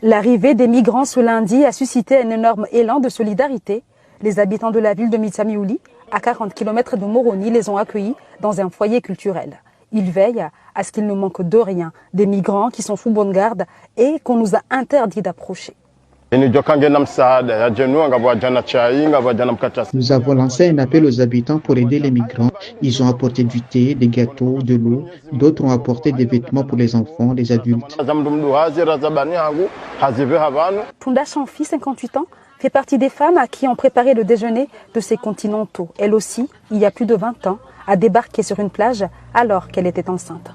L'arrivée des migrants ce lundi a suscité un énorme élan de solidarité. Les habitants de la ville de Mitsamiouli, à 40 km de Moroni, les ont accueillis dans un foyer culturel. Ils veillent à ce qu'il ne manque de rien, des migrants qui sont sous bonne garde et qu'on nous a interdit d'approcher. Nous avons lancé un appel aux habitants pour aider les migrants. Ils ont apporté du thé, des gâteaux, de l'eau. D'autres ont apporté des vêtements pour les enfants, les adultes. Tunda Chamfi, 58 ans, fait partie des femmes à qui ont préparé le déjeuner de ces continentaux. Elle aussi, il y a plus de 20 ans, a débarqué sur une plage alors qu'elle était enceinte.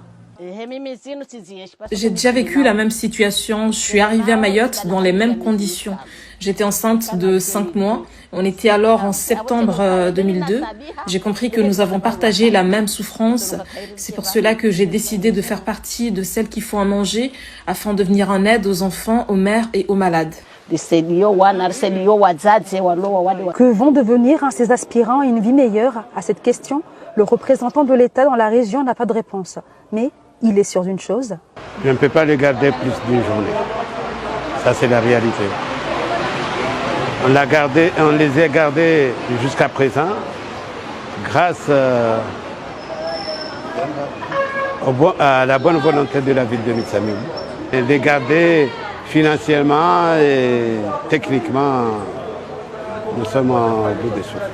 J'ai déjà vécu la même situation. Je suis arrivée à Mayotte dans les mêmes conditions. J'étais enceinte de 5 mois. On était alors en septembre 2002. J'ai compris que nous avons partagé la même souffrance. C'est pour cela que j'ai décidé de faire partie de celles qui font à manger afin de venir en aide aux enfants, aux mères et aux malades. Que vont devenir ces aspirants à une vie meilleure? À cette question, le représentant de l'État dans la région n'a pas de réponse. Mais il est sûr d'une chose. Je ne peux pas les garder plus d'une journée. Ça, c'est la réalité. On les a gardés jusqu'à présent grâce à la bonne volonté de la ville de Mitsamiouli. Et les garder financièrement et techniquement, nous sommes en bout de souffle.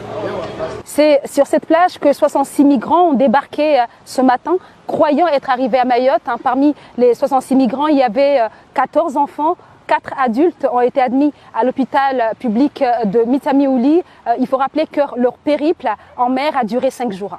C'est sur cette plage que 66 migrants ont débarqué ce matin, croyant être arrivés à Mayotte. Parmi les 66 migrants, il y avait 14 enfants. 4 adultes ont été admis à l'hôpital public de Mitsamiouli. Il faut rappeler que leur périple en mer a duré 5 jours.